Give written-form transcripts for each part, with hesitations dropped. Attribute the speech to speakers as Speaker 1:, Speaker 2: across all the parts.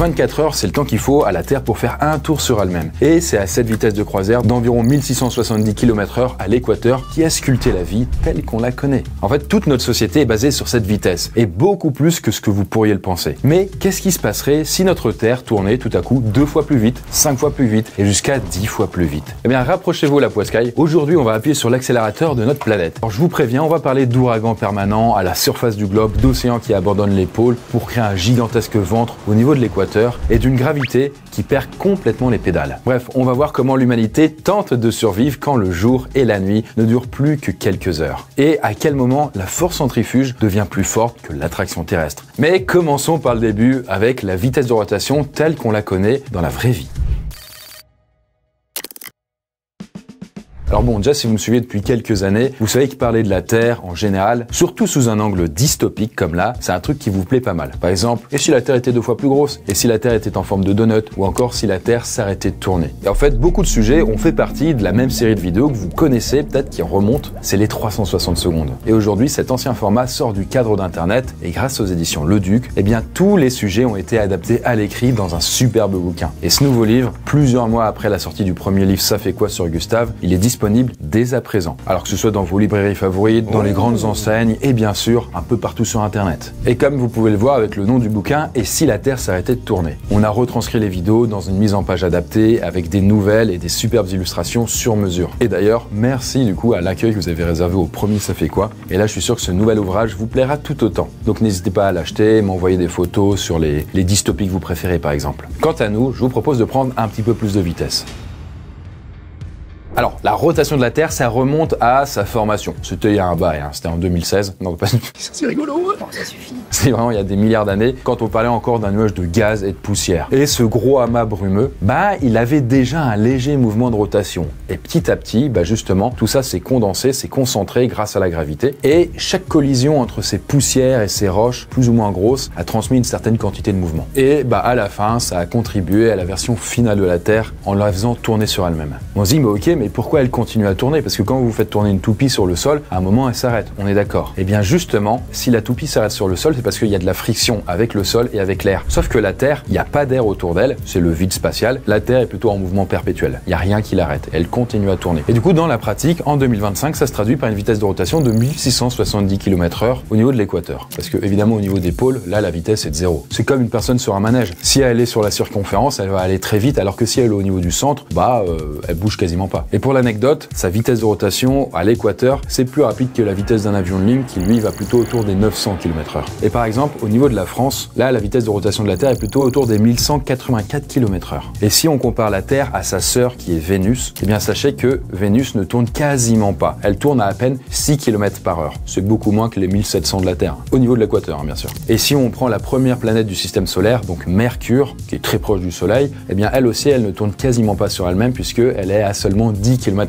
Speaker 1: 24 heures, c'est le temps qu'il faut à la Terre pour faire un tour sur elle-même. Et c'est à cette vitesse de croisière d'environ 1670 km/h à l'équateur qui a sculpté la vie telle qu'on la connaît. En fait, toute notre société est basée sur cette vitesse, et beaucoup plus que ce que vous pourriez le penser. Mais qu'est-ce qui se passerait si notre Terre tournait tout à coup 2 fois plus vite, 5 fois plus vite et jusqu'à 10 fois plus vite? Eh bien, rapprochez-vous la poiscaille. Aujourd'hui, on va appuyer sur l'accélérateur de notre planète. Alors, je vous préviens, on va parler d'ouragans permanents à la surface du globe, d'océans qui abandonnent les pôles pour créer un gigantesque ventre au niveau de l'équateur et d'une gravité qui perd complètement les pédales. Bref, on va voir comment l'humanité tente de survivre quand le jour et la nuit ne durent plus que quelques heures. Et à quel moment la force centrifuge devient plus forte que l'attraction terrestre. Mais commençons par le début avec la vitesse de rotation telle qu'on la connaît dans la vraie vie. Alors bon, déjà si vous me suivez depuis quelques années, vous savez que parler de la Terre en général, surtout sous un angle dystopique comme là, c'est un truc qui vous plaît pas mal. Par exemple, et si la Terre était 2 fois plus grosse? Et si la Terre était en forme de donut? Ou encore si la Terre s'arrêtait de tourner? Et en fait, beaucoup de sujets ont fait partie de la même série de vidéos que vous connaissez, peut-être qui remontent, c'est les 360 secondes. Et aujourd'hui, cet ancien format sort du cadre d'Internet et grâce aux éditions Le Duc, eh bien tous les sujets ont été adaptés à l'écrit dans un superbe bouquin. Et ce nouveau livre, plusieurs mois après la sortie du premier livre Ça fait quoi sur Gustave, il est disponible dès à présent. Alors que ce soit dans vos librairies favorites, dans les grandes enseignes et bien sûr un peu partout sur Internet. Et comme vous pouvez le voir avec le nom du bouquin, Et si la Terre s'arrêtait de tourner? On a retranscrit les vidéos dans une mise en page adaptée avec des nouvelles et des superbes illustrations sur mesure. Et d'ailleurs, merci du coup à l'accueil que vous avez réservé au premier Ça fait quoi. Et là, je suis sûr que ce nouvel ouvrage vous plaira tout autant. Donc n'hésitez pas à l'acheter, m'envoyer des photos sur les dystopies que vous préférez par exemple. Quant à nous, je vous propose de prendre un petit peu plus de vitesse. Alors, la rotation de la Terre, ça remonte à sa formation. C'était il y a un bail, c'était en 2016. Non, pas... C'est rigolo.
Speaker 2: Bon, ça suffit.
Speaker 1: C'est vraiment il y a des milliards d'années, quand on parlait encore d'un nuage de gaz et de poussière. Et ce gros amas brumeux, il avait déjà un léger mouvement de rotation. Et petit à petit, justement, tout ça s'est condensé, s'est concentré grâce à la gravité. Et chaque collision entre ces poussières et ces roches, plus ou moins grosses, a transmis une certaine quantité de mouvement. Et à la fin, ça a contribué à la version finale de la Terre en la faisant tourner sur elle-même. On se dit, mais ok, mais pourquoi elle continue à tourner? Parce que quand vous faites tourner une toupie sur le sol, à un moment elle s'arrête, on est d'accord. Et bien justement, si la toupie s'arrête sur le sol, c'est parce qu'il y a de la friction avec le sol et avec l'air. Sauf que la Terre, il n'y a pas d'air autour d'elle, c'est le vide spatial. La Terre est plutôt en mouvement perpétuel. Il n'y a rien qui l'arrête, elle continue à tourner. Et du coup, dans la pratique, en 2025, ça se traduit par une vitesse de rotation de 1670 km/h au niveau de l'équateur. Parce que évidemment, au niveau des pôles, là, la vitesse est de 0. C'est comme une personne sur un manège. Si elle est sur la circonférence, elle va aller très vite, alors que si elle est au niveau du centre, elle bouge quasiment pas. Et pour l'anecdote, sa vitesse de rotation à l'équateur, c'est plus rapide que la vitesse d'un avion de ligne qui lui va plutôt autour des 900 km/h. Et par exemple, au niveau de la France, là, la vitesse de rotation de la Terre est plutôt autour des 1184 km/h. Et si on compare la Terre à sa sœur qui est Vénus, eh bien sachez que Vénus ne tourne quasiment pas. Elle tourne à peine 6 km/h. C'est beaucoup moins que les 1700 de la Terre. Au niveau de l'équateur, bien sûr. Et si on prend la première planète du système solaire, donc Mercure, qui est très proche du Soleil, eh bien elle aussi, elle ne tourne quasiment pas sur elle-même puisqu'elle est à seulement 10 km/h.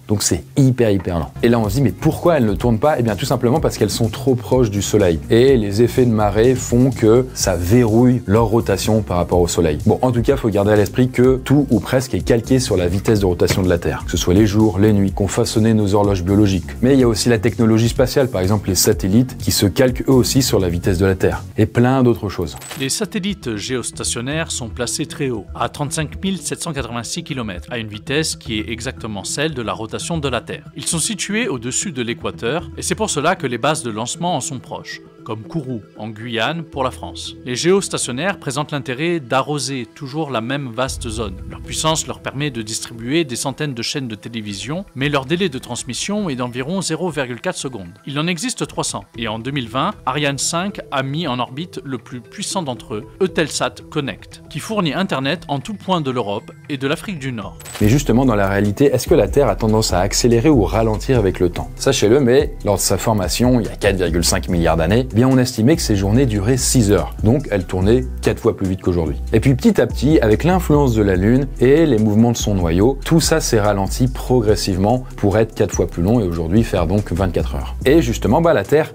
Speaker 1: Donc c'est hyper lent. Et là on se dit mais pourquoi elles ne tournent pas? Eh bien tout simplement parce qu'elles sont trop proches du soleil. Et les effets de marée font que ça verrouille leur rotation par rapport au soleil. Bon, en tout cas, il faut garder à l'esprit que tout ou presque est calqué sur la vitesse de rotation de la Terre. Que ce soit les jours, les nuits, qu'ont façonné nos horloges biologiques. Mais il y a aussi la technologie spatiale, par exemple les satellites, qui se calquent eux aussi sur la vitesse de la Terre. Et plein d'autres choses.
Speaker 3: Les satellites géostationnaires sont placés très haut, à 35 786 km, à une vitesse qui est exactement celle de la rotation de la Terre. Ils sont situés au-dessus de l'équateur et c'est pour cela que les bases de lancement en sont proches, comme Kourou en Guyane pour la France. Les géostationnaires présentent l'intérêt d'arroser toujours la même vaste zone. Leur puissance leur permet de distribuer des centaines de chaînes de télévision, mais leur délai de transmission est d'environ 0,4 secondes. Il en existe 300 et en 2020, Ariane 5 a mis en orbite le plus puissant d'entre eux, Eutelsat Connect, qui fournit Internet en tout point de l'Europe et de l'Afrique du Nord.
Speaker 1: Mais justement, dans la réalité, est-ce que la Terre a tendance à accélérer ou ralentir avec le temps? Sachez-le, mais lors de sa formation, il y a 4,5 milliards d'années, on estimait que ces journées duraient 6 heures. Donc, elles tournaient 4 fois plus vite qu'aujourd'hui. Et puis, petit à petit, avec l'influence de la Lune et les mouvements de son noyau, tout ça s'est ralenti progressivement pour être 4 fois plus long et aujourd'hui faire donc 24 heures. Et justement, la Terre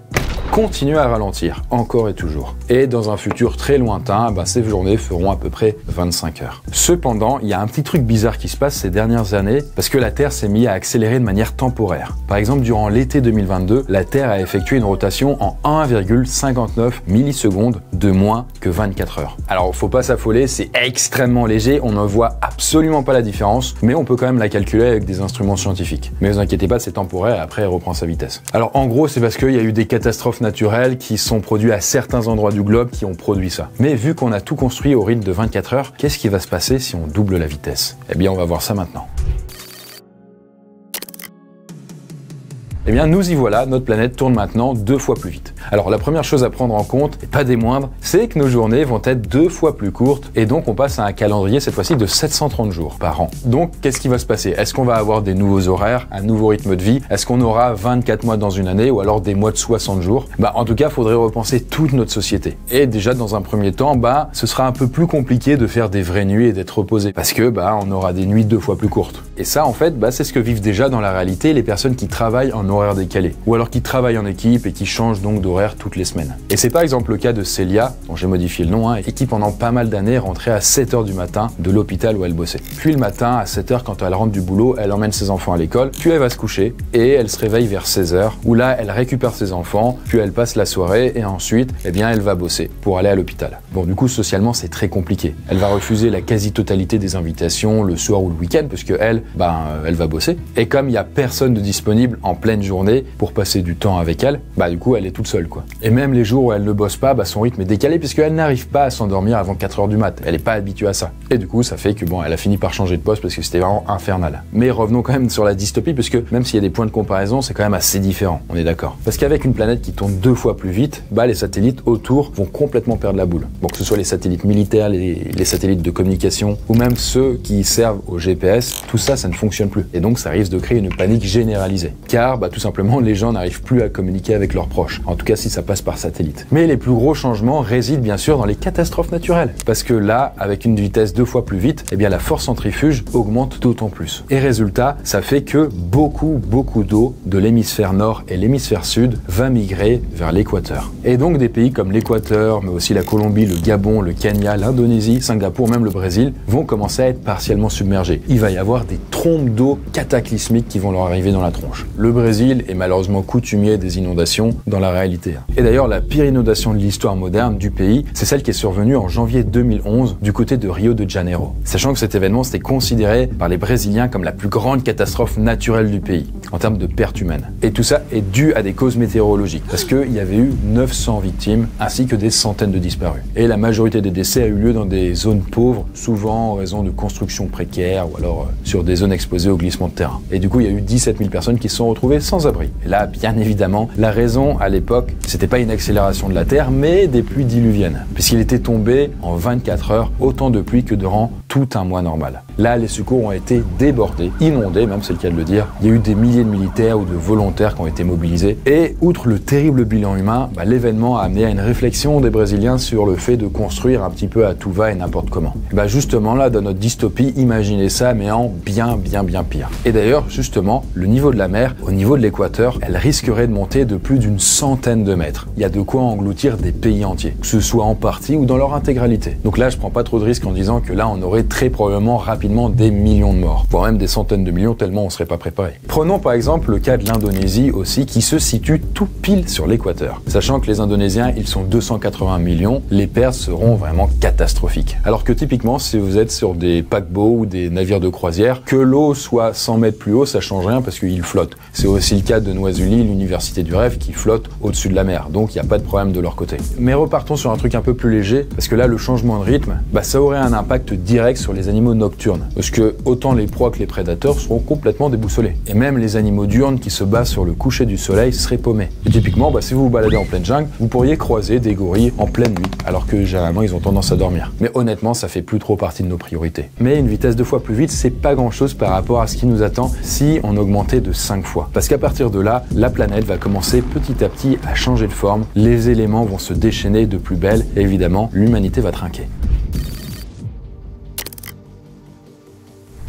Speaker 1: continue à ralentir, encore et toujours. Et dans un futur très lointain, ces journées feront à peu près 25 heures. Cependant, il y a un petit truc bizarre qui se passe ces dernières années parce que la Terre s'est mise à accélérer de manière temporaire. Par exemple, durant l'été 2022, la Terre a effectué une rotation en 1,59 millisecondes de moins que 24 heures. Alors, faut pas s'affoler, c'est extrêmement léger, on ne voit absolument pas la différence, mais on peut quand même la calculer avec des instruments scientifiques. Mais ne vous inquiétez pas, c'est temporaire et après elle reprend sa vitesse. Alors en gros, c'est parce qu'il y a eu des catastrophes naturelles qui sont produites à certains endroits du globe qui ont produit ça. Mais vu qu'on a tout construit au rythme de 24 heures, qu'est-ce qui va se passer si on double la vitesse? Eh bien, on va voir ça maintenant. Eh bien, nous y voilà, notre planète tourne maintenant 2 fois plus vite. Alors, la première chose à prendre en compte, et pas des moindres, c'est que nos journées vont être 2 fois plus courtes, et donc on passe à un calendrier, cette fois-ci, de 730 jours par an. Donc, qu'est-ce qui va se passer? Est-ce qu'on va avoir des nouveaux horaires, un nouveau rythme de vie? Est-ce qu'on aura 24 mois dans une année, ou alors des mois de 60 jours? En tout cas, il faudrait repenser toute notre société. Et déjà, dans un premier temps, ce sera un peu plus compliqué de faire des vraies nuits et d'être reposé, parce que, on aura des nuits 2 fois plus courtes. Et ça, en fait, c'est ce que vivent déjà dans la réalité les personnes qui travaillent en horaire décalé, ou alors qui travaillent en équipe et qui changent donc d'horaire toutes les semaines. Et c'est par exemple le cas de Célia, dont j'ai modifié le nom, et qui pendant pas mal d'années rentrait à 7h du matin de l'hôpital où elle bossait. Puis le matin, à 7h, quand elle rentre du boulot, elle emmène ses enfants à l'école, puis elle va se coucher, et elle se réveille vers 16h, où là, elle récupère ses enfants, puis elle passe la soirée, et ensuite, elle va bosser pour aller à l'hôpital. Bon, du coup, socialement, c'est très compliqué. Elle va refuser la quasi-totalité des invitations le soir ou le week-end, parce que elle va bosser. Et comme il n'y a personne de disponible en pleine journée pour passer du temps avec elle, du coup, elle est toute seule, quoi. Et même les jours où elle ne bosse pas, son rythme est décalé puisqu'elle n'arrive pas à s'endormir avant 4h du mat. Elle n'est pas habituée à ça. Et du coup, ça fait que elle a fini par changer de poste parce que c'était vraiment infernal. Mais revenons quand même sur la dystopie parce que même s'il y a des points de comparaison, c'est quand même assez différent. On est d'accord. Parce qu'avec une planète qui tourne 2 fois plus vite, les satellites autour vont complètement perdre la boule. Bon, que ce soit les satellites militaires, les satellites de communication ou même ceux qui servent au GPS, tout ça, ça ne fonctionne plus. Et donc, ça risque de créer une panique généralisée. Car, tout simplement, les gens n'arrivent plus à communiquer avec leurs proches. En tout cas, si ça passe par satellite. Mais les plus gros changements résident bien sûr dans les catastrophes naturelles. Parce que là, avec une vitesse 2 fois plus vite, la force centrifuge augmente d'autant plus. Et résultat, ça fait que beaucoup d'eau de l'hémisphère nord et l'hémisphère sud va migrer vers l'équateur. Et donc des pays comme l'équateur, mais aussi la Colombie, le Gabon, le Kenya, l'Indonésie, Singapour, même le Brésil, vont commencer à être partiellement submergés. Il va y avoir des trompes d'eau cataclysmiques qui vont leur arriver dans la tronche. Le Brésil est malheureusement coutumier des inondations dans la réalité. Et d'ailleurs, la pire inondation de l'histoire moderne du pays, c'est celle qui est survenue en janvier 2011 du côté de Rio de Janeiro. Sachant que cet événement c'était considéré par les Brésiliens comme la plus grande catastrophe naturelle du pays, en termes de pertes humaines. Et tout ça est dû à des causes météorologiques, parce qu'il y avait eu 900 victimes, ainsi que des centaines de disparus. Et la majorité des décès a eu lieu dans des zones pauvres, souvent en raison de constructions précaires, ou alors sur des zones exposées au glissement de terrain. Et du coup, il y a eu 17 000 personnes qui se sont retrouvées sans abri. Et là, bien évidemment, la raison à l'époque, c'était pas une accélération de la Terre, mais des pluies diluviennes, puisqu'il était tombé en 24 heures autant de pluie que durant tout un mois normal. Là, les secours ont été débordés, inondés, même c'est le cas de le dire. Il y a eu des milliers de militaires ou de volontaires qui ont été mobilisés. Et outre le terrible bilan humain, l'événement a amené à une réflexion des Brésiliens sur le fait de construire un petit peu à tout va et n'importe comment. Justement là, dans notre dystopie, imaginez ça, mais en bien pire. Et d'ailleurs, justement, le niveau de la mer, au niveau de l'équateur, elle risquerait de monter de plus d'une centaine de mètres. Il y a de quoi engloutir des pays entiers, que ce soit en partie ou dans leur intégralité. Donc là, je prends pas trop de risques en disant que là, on aurait très probablement rapidement des millions de morts, voire même des centaines de millions tellement on serait pas préparé. Prenons par exemple le cas de l'Indonésie aussi, qui se situe tout pile sur l'équateur. Sachant que les Indonésiens, ils sont 280 millions, les pertes seront vraiment catastrophiques. Alors que typiquement, si vous êtes sur des paquebots ou des navires de croisière, que l'eau soit 100 mètres plus haut, ça change rien parce qu'il flotte. C'est aussi le cas de Noisuli, l'université du rêve, qui flotte au-dessus de la mer. Donc il n'y a pas de problème de leur côté. Mais repartons sur un truc un peu plus léger, parce que là, le changement de rythme, ça aurait un impact direct sur les animaux nocturnes. Parce que autant les proies que les prédateurs seront complètement déboussolés. Et même les animaux diurnes qui se basent sur le coucher du soleil seraient paumés. Et typiquement, si vous vous baladez en pleine jungle, vous pourriez croiser des gorilles en pleine nuit, alors que généralement ils ont tendance à dormir. Mais honnêtement, ça fait plus trop partie de nos priorités. Mais une vitesse 2 fois plus vite, c'est pas grand chose par rapport à ce qui nous attend si on augmentait de 5 fois. Parce qu'à partir de là, la planète va commencer petit à petit à changer de forme, les éléments vont se déchaîner de plus belle, et évidemment, l'humanité va trinquer.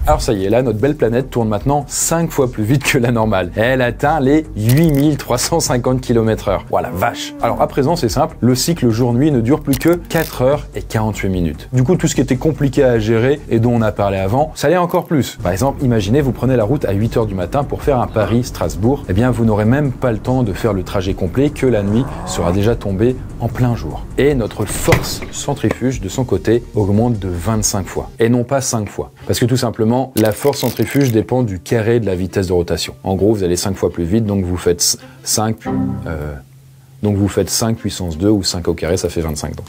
Speaker 1: Alors ça y est, là, notre belle planète tourne maintenant 5 fois plus vite que la normale. Elle atteint les 8350 km/h. Voilà, vache. Alors à présent, c'est simple, le cycle jour-nuit ne dure plus que 4 heures et 48 minutes. Du coup, tout ce qui était compliqué à gérer et dont on a parlé avant, ça l'est encore plus. Par exemple, imaginez, vous prenez la route à 8 heures du matin pour faire un Paris-Strasbourg. Eh bien, vous n'aurez même pas le temps de faire le trajet complet que la nuit sera déjà tombée en plein jour. Et notre force centrifuge, de son côté, augmente de 25 fois. Et non pas 5 fois. Parce que tout simplement, la force centrifuge dépend du carré de la vitesse de rotation. En gros, vous allez 5 fois plus vite, donc vous faites 5... Donc vous faites 5 puissance 2 ou 5 au carré, ça fait 25 donc.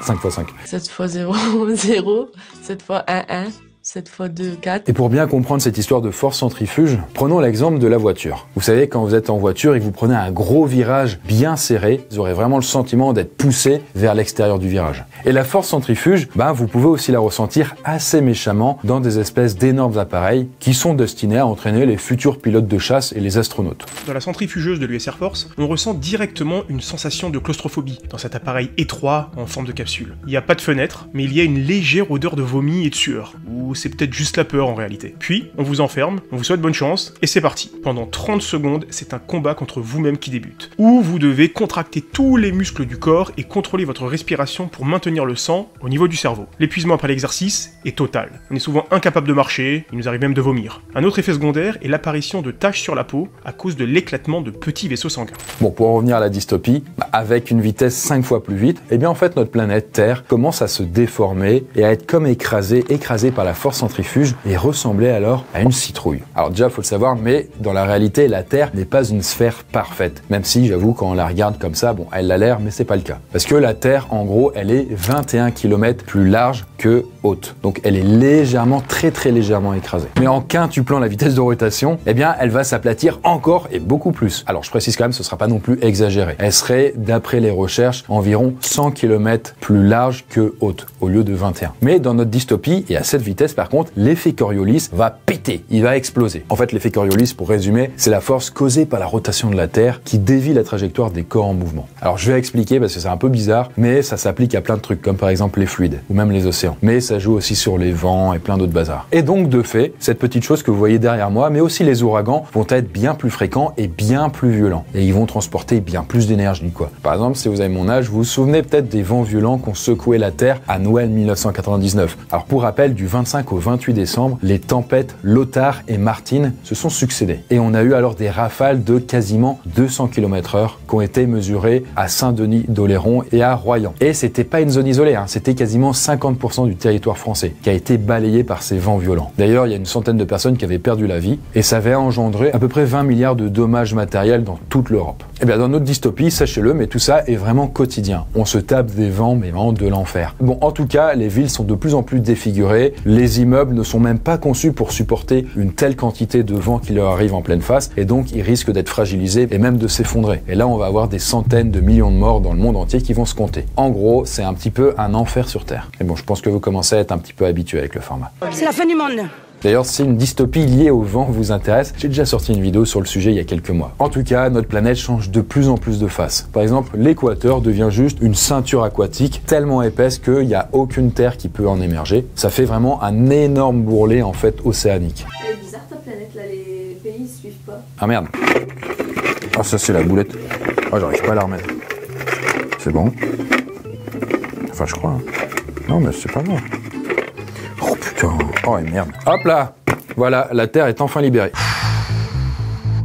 Speaker 1: 5 fois 5.
Speaker 2: 7 fois 0, 0. 7 fois 1, 1. 7 fois 2, 4.
Speaker 1: Et pour bien comprendre cette histoire de force centrifuge, prenons l'exemple de la voiture. Vous savez, quand vous êtes en voiture et que vous prenez un gros virage bien serré, vous aurez vraiment le sentiment d'être poussé vers l'extérieur du virage. Et la force centrifuge, vous pouvez aussi la ressentir assez méchamment dans des espèces d'énormes appareils qui sont destinés à entraîner les futurs pilotes de chasse et les astronautes.
Speaker 4: Dans la centrifugeuse de l'US Air Force, on ressent directement une sensation de claustrophobie dans cet appareil étroit en forme de capsule. Il n'y a pas de fenêtre, mais il y a une légère odeur de vomi et de sueur, ou c'est peut-être juste la peur en réalité. Puis, on vous enferme, on vous souhaite bonne chance, et c'est parti. Pendant 30 secondes, c'est un combat contre vous-même qui débute, où vous devez contracter tous les muscles du corps et contrôler votre respiration pour maintenir le sang au niveau du cerveau. L'épuisement après l'exercice est total. On est souvent incapable de marcher, il nous arrive même de vomir. Un autre effet secondaire est l'apparition de taches sur la peau à cause de l'éclatement de petits vaisseaux sanguins.
Speaker 1: Bon, pour en revenir à la dystopie, avec une vitesse 5 fois plus vite, eh bien en fait notre planète Terre commence à se déformer et à être comme écrasée par la force centrifuge et ressembler alors à une citrouille. Alors déjà, faut le savoir, mais dans la réalité, la Terre n'est pas une sphère parfaite. Même si, j'avoue, quand on la regarde comme ça, bon, elle a l'air, mais c'est pas le cas. Parce que la Terre, en gros, elle est 21 km plus large que haute. Donc elle est légèrement, très légèrement écrasée. Mais en quintuplant la vitesse de rotation, eh bien, elle va s'aplatir encore et beaucoup plus. Alors je précise quand même, ce sera pas non plus exagéré. Elle serait, d'après les recherches, environ 100 km plus large que haute, au lieu de 21. Mais dans notre dystopie, et à cette vitesse par contre, l'effet Coriolis va péter, il va exploser. En fait, l'effet Coriolis, pour résumer, c'est la force causée par la rotation de la Terre qui dévie la trajectoire des corps en mouvement. Alors je vais expliquer parce que c'est un peu bizarre, mais ça s'applique à plein de trucs, comme par exemple les fluides, ou même les océans. Mais ça joue aussi sur les vents et plein d'autres bazars. Et donc, de fait, cette petite chose que vous voyez derrière moi, mais aussi les ouragans, vont être bien plus fréquents et bien plus violents. Et ils vont transporter bien plus d'énergie, quoi. Par exemple, si vous avez mon âge, vous vous souvenez peut-être des vents violents qu'ont secoué la Terre à Noël 1999. Alors pour rappel, du 25 au 28 décembre, les tempêtes Lothar et Martine se sont succédées. Et on a eu alors des rafales de quasiment 200 km/h qui ont été mesurées à Saint-Denis d'Oléron et à Royan. Et c'était pas une zone isolée, c'était quasiment 50% du territoire français qui a été balayé par ces vents violents. D'ailleurs, il y a une centaine de personnes qui avaient perdu la vie et ça avait engendré à peu près 20 milliards de dommages matériels dans toute l'Europe. Et bien dans notre dystopie, sachez-le, mais tout ça est vraiment quotidien. On se tape des vents, mais vraiment de l'enfer. Bon, en tout cas, les villes sont de plus en plus défigurées, les immeubles ne sont même pas conçus pour supporter une telle quantité de vent qui leur arrive en pleine face, et donc ils risquent d'être fragilisés et même de s'effondrer. Et là, on va avoir des centaines de millions de morts dans le monde entier qui vont se compter. En gros, c'est un petit peu un enfer sur Terre. Et bon, je pense que vous commencez à être un petit peu habitué avec le format.
Speaker 5: C'est la fin du monde.
Speaker 1: D'ailleurs, si une dystopie liée au vent vous intéresse, j'ai déjà sorti une vidéo sur le sujet il y a quelques mois. En tout cas, notre planète change de plus en plus de face. Par exemple, l'équateur devient juste une ceinture aquatique tellement épaisse qu'il n'y a aucune terre qui peut en émerger. Ça fait vraiment un énorme bourrelet en fait océanique.
Speaker 6: Elle est bizarre ta planète là, les pays ne suivent pas.
Speaker 1: Ah merde. Ah ça c'est la boulette. Ah j'arrive pas à la remettre. C'est bon. Enfin je crois. Non mais c'est pas grave. Oh putain. Oh et merde. Hop là. Voilà, la Terre est enfin libérée.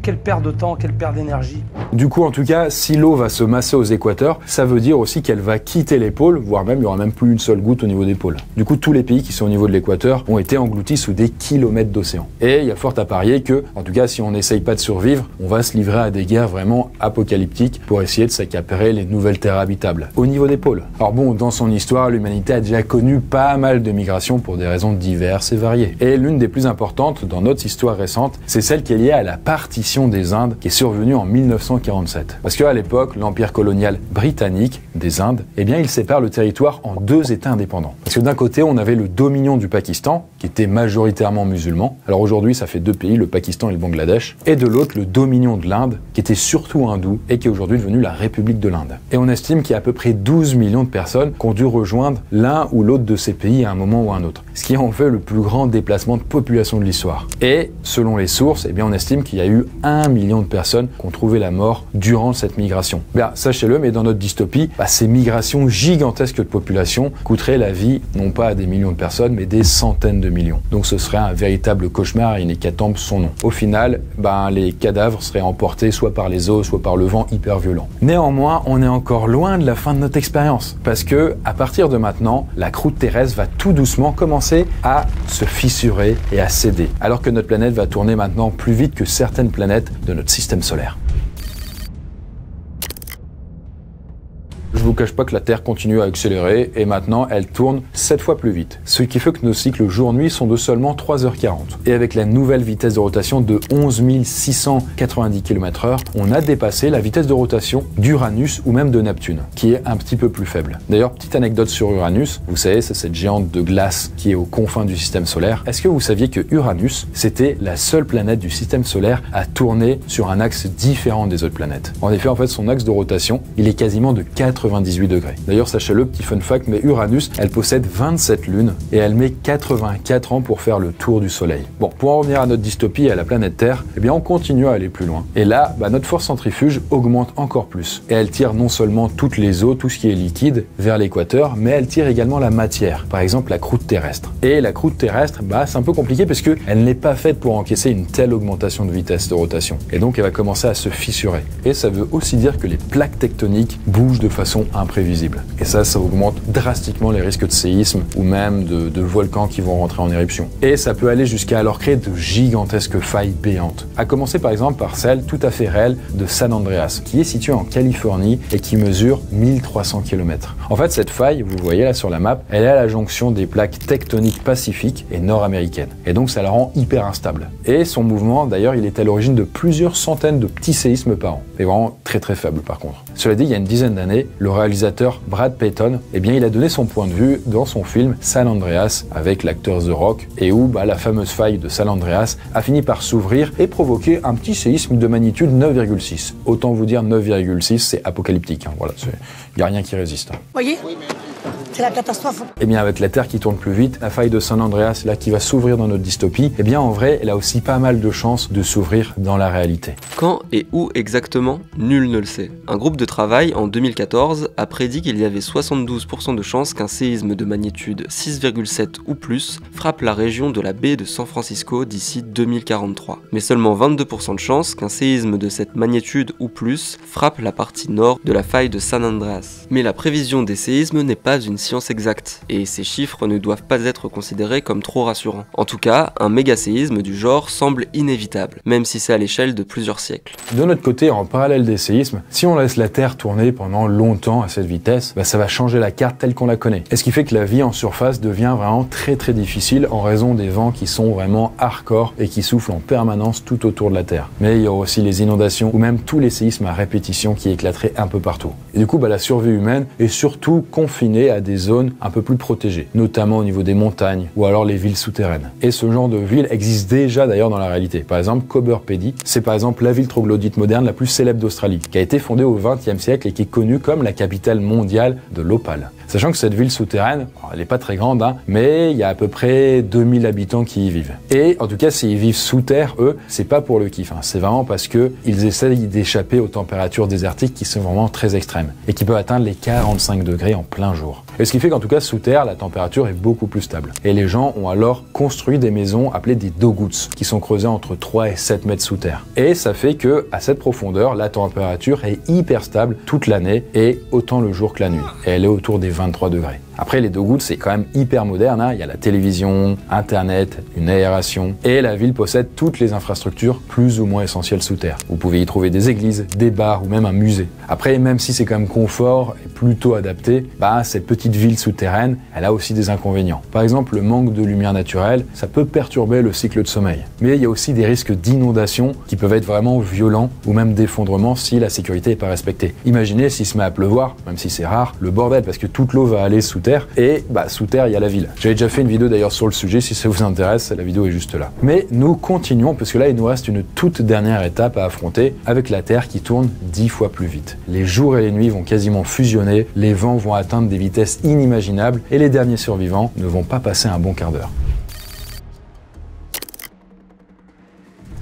Speaker 7: Quelle perte de temps, quelle perte d'énergie.
Speaker 1: Du coup, en tout cas, si l'eau va se masser aux équateurs, ça veut dire aussi qu'elle va quitter les pôles, voire même il n'y aura même plus une seule goutte au niveau des pôles. Du coup, tous les pays qui sont au niveau de l'équateur ont été engloutis sous des kilomètres d'océan. Et il y a fort à parier que, en tout cas, si on n'essaye pas de survivre, on va se livrer à des guerres vraiment apocalyptiques pour essayer de s'accaparer les nouvelles terres habitables. Au niveau des pôles. Alors bon, dans son histoire, l'humanité a déjà connu pas mal de migrations pour des raisons diverses et variées. Et l'une des plus importantes dans notre histoire récente, c'est celle qui est liée à la partition des Indes, qui est survenue en 1914. 1847. Parce qu'à l'époque, l'empire colonial britannique des Indes, eh bien, il sépare le territoire en deux États indépendants. Parce que d'un côté, on avait le Dominion du Pakistan, qui était majoritairement musulman. Alors aujourd'hui, ça fait deux pays, le Pakistan et le Bangladesh. Et de l'autre, le Dominion de l'Inde, qui était surtout hindou et qui est aujourd'hui devenu la République de l'Inde. Et on estime qu'il y a à peu près 12 millions de personnes qui ont dû rejoindre l'un ou l'autre de ces pays à un moment ou à un autre. Ce qui en fait le plus grand déplacement de population de l'histoire. Et selon les sources, eh bien, on estime qu'il y a eu 1 million de personnes qui ont trouvé la mort durant cette migration. Bien, sachez-le, mais dans notre dystopie, ces migrations gigantesques de population coûteraient la vie, non pas à des millions de personnes, mais des centaines de millions. Donc ce serait un véritable cauchemar et une hécatombe sans nom. Au final, les cadavres seraient emportés soit par les eaux, soit par le vent hyper violent. Néanmoins, on est encore loin de la fin de notre expérience. Parce que, à partir de maintenant, la croûte terrestre va tout doucement commencer à se fissurer et à céder. Alors que notre planète va tourner maintenant plus vite que certaines planètes de notre système solaire. Je vous cache pas que la Terre continue à accélérer et maintenant elle tourne 7 fois plus vite. Ce qui fait que nos cycles jour-nuit sont de seulement 3h40. Et avec la nouvelle vitesse de rotation de 11 690 km/h, on a dépassé la vitesse de rotation d'Uranus ou même de Neptune, qui est un petit peu plus faible. D'ailleurs, petite anecdote sur Uranus, vous savez, c'est cette géante de glace qui est aux confins du système solaire. Est-ce que vous saviez que Uranus, c'était la seule planète du système solaire à tourner sur un axe différent des autres planètes? En effet, son axe de rotation, il est quasiment de 98 degrés. D'ailleurs, sachez-le, petit fun fact, mais Uranus, elle possède 27 lunes et elle met 84 ans pour faire le tour du Soleil. Bon, pour en revenir à notre dystopie et à la planète Terre, eh bien, on continue à aller plus loin. Et là, notre force centrifuge augmente encore plus. Et elle tire non seulement toutes les eaux, tout ce qui est liquide, vers l'équateur, mais elle tire également la matière, par exemple la croûte terrestre. Et la croûte terrestre, c'est un peu compliqué parce qu'elle n'est pas faite pour encaisser une telle augmentation de vitesse de rotation. Et donc, elle va commencer à se fissurer. Et ça veut aussi dire que les plaques tectoniques bougent de façon imprévisible. Et ça augmente drastiquement les risques de séisme ou même de volcans qui vont rentrer en éruption. Et ça peut aller jusqu'à alors créer de gigantesques failles béantes. À commencer par exemple par celle tout à fait réelle de San Andreas, qui est située en Californie et qui mesure 1300 km. En fait, cette faille, vous voyez là sur la map, elle est à la jonction des plaques tectoniques pacifiques et nord-américaines. Et donc ça la rend hyper instable. Et son mouvement, d'ailleurs, il est à l'origine de plusieurs centaines de petits séismes par an. C'est vraiment très très faible par contre. Cela dit, il y a une dizaine d'années, le réalisateur Brad Peyton, il a donné son point de vue dans son film San Andreas avec l'acteur The Rock, et où la fameuse faille de San Andreas a fini par s'ouvrir et provoquer un petit séisme de magnitude 9,6. Autant vous dire 9,6, c'est apocalyptique. Voilà, il n'y a rien qui résiste.
Speaker 5: Voyez ? C'est la catastrophe.
Speaker 1: Eh bien, avec la Terre qui tourne plus vite, la faille de San Andreas, là, qui va s'ouvrir dans notre dystopie, en vrai, elle a aussi pas mal de chances de s'ouvrir dans la réalité.
Speaker 8: Quand et où exactement, nul ne le sait. Un groupe de travail, en 2014, a prédit qu'il y avait 72% de chances qu'un séisme de magnitude 6,7 ou plus frappe la région de la baie de San Francisco d'ici 2043. Mais seulement 22% de chances qu'un séisme de cette magnitude ou plus frappe la partie nord de la faille de San Andreas. Mais la prévision des séismes n'est pas une science exacte, et ces chiffres ne doivent pas être considérés comme trop rassurants. En tout cas, un méga-séisme du genre semble inévitable, même si c'est à l'échelle de plusieurs siècles.
Speaker 1: De notre côté, en parallèle des séismes, si on laisse la Terre tourner pendant longtemps à cette vitesse, ça va changer la carte telle qu'on la connaît. Et ce qui fait que la vie en surface devient vraiment très très difficile en raison des vents qui sont vraiment hardcore et qui soufflent en permanence tout autour de la Terre. Mais il y aura aussi les inondations ou même tous les séismes à répétition qui éclateraient un peu partout. Et du coup, la survie humaine est surtout confinée à des zones un peu plus protégées, notamment au niveau des montagnes ou alors les villes souterraines. Et ce genre de ville existe déjà d'ailleurs dans la réalité. Par exemple, Coober Pedy, c'est par exemple la ville troglodyte moderne la plus célèbre d'Australie, qui a été fondée au XXe siècle et qui est connue comme la capitale mondiale de l'opale. Sachant que cette ville souterraine, elle n'est pas très grande, mais il y a à peu près 2000 habitants qui y vivent. Et en tout cas, s'ils vivent sous terre, eux, c'est pas pour le kiff. C'est vraiment parce qu'ils essayent d'échapper aux températures désertiques qui sont vraiment très extrêmes et qui peuvent atteindre les 45 degrés en plein jour. Et ce qui fait qu'en tout cas, sous terre, la température est beaucoup plus stable. Et les gens ont alors construit des maisons appelées des dogouts, qui sont creusées entre 3 et 7 mètres sous terre. Et ça fait que, à cette profondeur, la température est hyper stable toute l'année et autant le jour que la nuit. Et elle est autour des 23 degrés. Après, les dogouts, c'est quand même hyper moderne. Il y a la télévision, Internet, une aération. Et la ville possède toutes les infrastructures plus ou moins essentielles sous terre. Vous pouvez y trouver des églises, des bars ou même un musée. Après, même si c'est quand même confort et plus plutôt adaptée, cette petite ville souterraine, elle a aussi des inconvénients. Par exemple, le manque de lumière naturelle, ça peut perturber le cycle de sommeil. Mais il y a aussi des risques d'inondation qui peuvent être vraiment violents ou même d'effondrement si la sécurité n'est pas respectée. Imaginez s'il se met à pleuvoir, même si c'est rare, le bordel parce que toute l'eau va aller sous terre et sous terre il y a la ville. J'avais déjà fait une vidéo d'ailleurs sur le sujet, si ça vous intéresse, la vidéo est juste là. Mais nous continuons parce que là il nous reste une toute dernière étape à affronter avec la Terre qui tourne 10 fois plus vite. Les jours et les nuits vont quasiment fusionner, les vents vont atteindre des vitesses inimaginables et les derniers survivants ne vont pas passer un bon quart d'heure.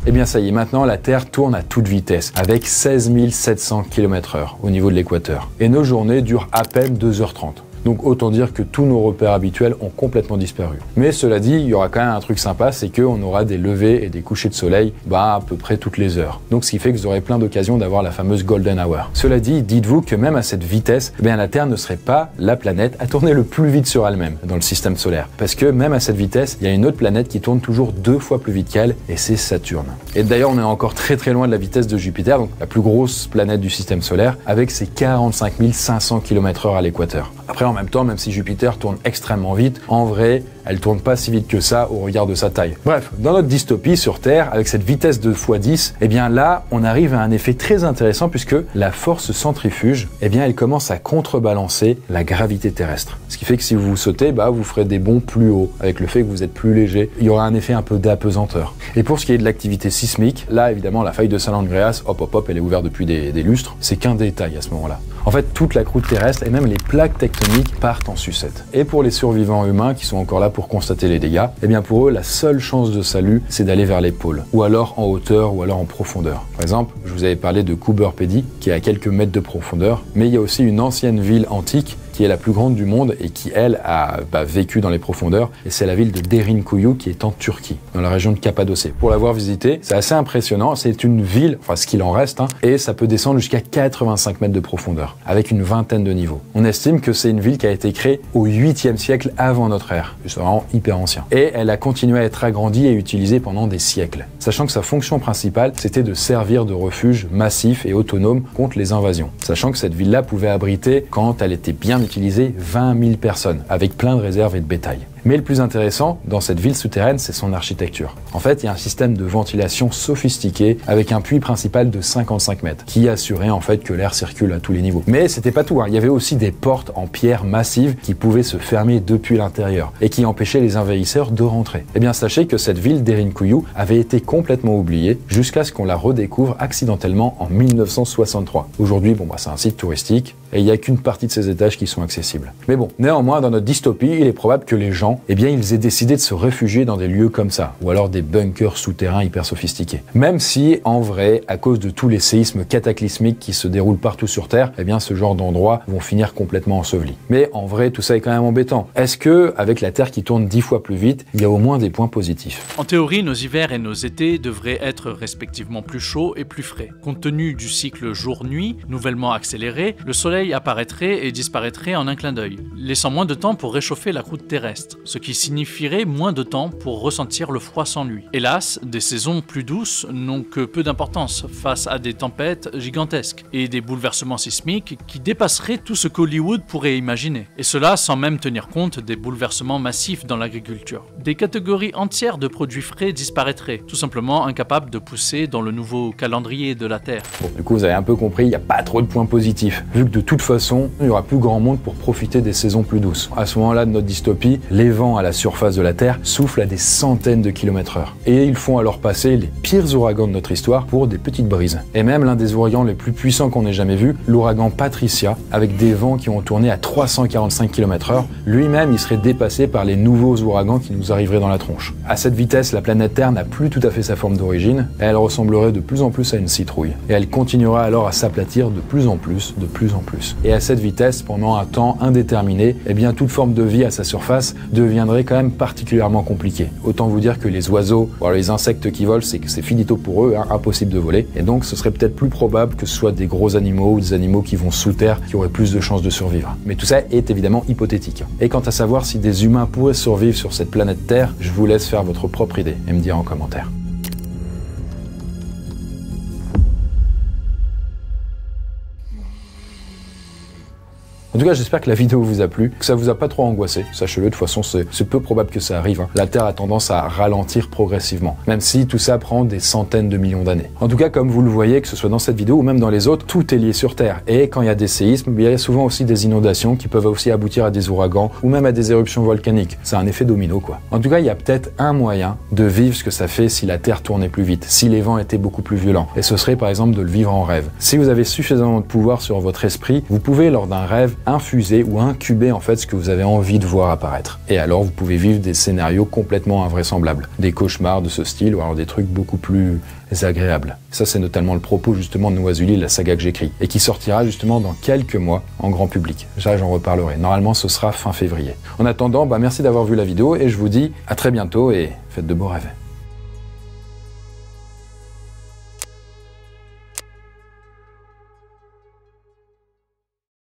Speaker 1: Eh bien ça y est, maintenant la Terre tourne à toute vitesse, avec 16 700 km/h au niveau de l'équateur. Et nos journées durent à peine 2h30. Donc autant dire que tous nos repères habituels ont complètement disparu. Mais cela dit, il y aura quand même un truc sympa, c'est qu'on aura des levées et des couchers de soleil à peu près toutes les heures. Donc ce qui fait que vous aurez plein d'occasions d'avoir la fameuse golden hour. Cela dit, dites-vous que même à cette vitesse, la Terre ne serait pas la planète à tourner le plus vite sur elle-même dans le système solaire. Parce que même à cette vitesse, il y a une autre planète qui tourne toujours 2 fois plus vite qu'elle, et c'est Saturne. Et d'ailleurs, on est encore très très loin de la vitesse de Jupiter, donc la plus grosse planète du système solaire, avec ses 45 500 km/h à l'équateur. Après, en même temps, même si Jupiter tourne extrêmement vite, en vrai, elle tourne pas si vite que ça au regard de sa taille. Bref, dans notre dystopie sur Terre, avec cette vitesse de x10, là, on arrive à un effet très intéressant puisque la force centrifuge, elle commence à contrebalancer la gravité terrestre. Ce qui fait que si vous sautez, vous ferez des bonds plus hauts, avec le fait que vous êtes plus léger. Il y aura un effet un peu d'apesanteur. Et pour ce qui est de l'activité sismique, là, évidemment, la faille de San Andreas, elle est ouverte depuis des lustres. C'est qu'un détail à ce moment-là. En fait, toute la croûte terrestre et même les plaques tectoniques partent en sucette. Et pour les survivants humains qui sont encore là pour constater les dégâts, pour eux, la seule chance de salut, c'est d'aller vers les pôles, ou alors en hauteur, ou alors en profondeur. Par exemple, je vous avais parlé de Coober Pedy, qui est à quelques mètres de profondeur, mais il y a aussi une ancienne ville antique qui est la plus grande du monde et qui, elle, a vécu dans les profondeurs. Et c'est la ville de Derinkuyu qui est en Turquie, dans la région de Cappadoce. Pour l'avoir visité, c'est assez impressionnant. C'est une ville, ce qu'il en reste, et ça peut descendre jusqu'à 85 mètres de profondeur, avec une vingtaine de niveaux. On estime que c'est une ville qui a été créée au 8e siècle avant notre ère. C'est vraiment hyper ancien. Et elle a continué à être agrandie et utilisée pendant des siècles. Sachant que sa fonction principale, c'était de servir de refuge massif et autonome contre les invasions. Sachant que cette ville-là pouvait abriter, quand elle était bien utilisée, 20 000 personnes, avec plein de réserves et de bétail. Mais le plus intéressant dans cette ville souterraine, c'est son architecture. En fait, il y a un système de ventilation sophistiqué avec un puits principal de 55 mètres qui assurait en fait que l'air circule à tous les niveaux. Mais c'était pas tout, il y avait aussi des portes en pierre massive qui pouvaient se fermer depuis l'intérieur et qui empêchaient les envahisseurs de rentrer. Eh bien, sachez que cette ville d'Erinkuyu avait été complètement oubliée jusqu'à ce qu'on la redécouvre accidentellement en 1963. Aujourd'hui, c'est un site touristique et il n'y a qu'une partie de ces étages qui sont accessibles. Mais bon, néanmoins, dans notre dystopie, il est probable que les gens ils aient décidé de se réfugier dans des lieux comme ça, ou alors des bunkers souterrains hyper sophistiqués. Même si, en vrai, à cause de tous les séismes cataclysmiques qui se déroulent partout sur Terre, ce genre d'endroits vont finir complètement ensevelis. Mais en vrai, tout ça est quand même embêtant. Est-ce que, avec la Terre qui tourne 10 fois plus vite, il y a au moins des points positifs?
Speaker 3: En théorie, nos hivers et nos étés devraient être respectivement plus chauds et plus frais. Compte tenu du cycle jour-nuit, nouvellement accéléré, le soleil apparaîtrait et disparaîtrait en un clin d'œil, laissant moins de temps pour réchauffer la croûte terrestre, ce qui signifierait moins de temps pour ressentir le froid sans lui. Hélas, des saisons plus douces n'ont que peu d'importance face à des tempêtes gigantesques et des bouleversements sismiques qui dépasseraient tout ce qu'Hollywood pourrait imaginer. Et cela sans même tenir compte des bouleversements massifs dans l'agriculture. Des catégories entières de produits frais disparaîtraient, tout simplement incapables de pousser dans le nouveau calendrier de la Terre.
Speaker 1: Bon, du coup, vous avez un peu compris, il n'y a pas trop de points positifs, vu que de toute façon, il n'y aura plus grand monde pour profiter des saisons plus douces. À ce moment-là de notre dystopie, les vents à la surface de la Terre soufflent à des centaines de kilomètres/heure. Et ils font alors passer les pires ouragans de notre histoire pour des petites brises. Et même l'un des ouragans les plus puissants qu'on ait jamais vu, l'ouragan Patricia, avec des vents qui ont tourné à 345 km/h, lui-même il serait dépassé par les nouveaux ouragans qui nous arriveraient dans la tronche. À cette vitesse, la planète Terre n'a plus tout à fait sa forme d'origine, et elle ressemblerait de plus en plus à une citrouille. Et elle continuera alors à s'aplatir de plus en plus, de plus en plus. Et à cette vitesse, pendant un temps indéterminé, toute forme de vie à sa surface deviendrait quand même particulièrement compliqué. Autant vous dire que les oiseaux, les insectes qui volent, c'est finito pour eux, impossible de voler. Et donc ce serait peut-être plus probable que ce soit des gros animaux ou des animaux qui vont sous terre qui auraient plus de chances de survivre. Mais tout ça est évidemment hypothétique. Et quant à savoir si des humains pourraient survivre sur cette planète Terre, je vous laisse faire votre propre idée et me dire en commentaire. tout cas, j'espère que la vidéo vous a plu, que ça vous a pas trop angoissé. Sachez-le, de toute façon, c'est peu probable que ça arrive. La Terre a tendance à ralentir progressivement, même si tout ça prend des centaines de millions d'années. En tout cas, comme vous le voyez, que ce soit dans cette vidéo ou même dans les autres, tout est lié sur Terre. Et quand il y a des séismes, il y a souvent aussi des inondations qui peuvent aussi aboutir à des ouragans ou même à des éruptions volcaniques. C'est un effet domino, quoi. En tout cas, il y a peut-être un moyen de vivre ce que ça fait si la Terre tournait plus vite, si les vents étaient beaucoup plus violents. Et ce serait par exemple de le vivre en rêve. Si vous avez suffisamment de pouvoir sur votre esprit, vous pouvez lors d'un rêve infuser ou incuber en fait ce que vous avez envie de voir apparaître. Et alors vous pouvez vivre des scénarios complètement invraisemblables, des cauchemars de ce style ou alors des trucs beaucoup plus agréables. Ça c'est notamment le propos justement de Noisuli, la saga que j'écris, et qui sortira justement dans quelques mois en grand public. Ça j'en reparlerai. Normalement ce sera fin février. En attendant, merci d'avoir vu la vidéo et je vous dis à très bientôt et faites de beaux rêves.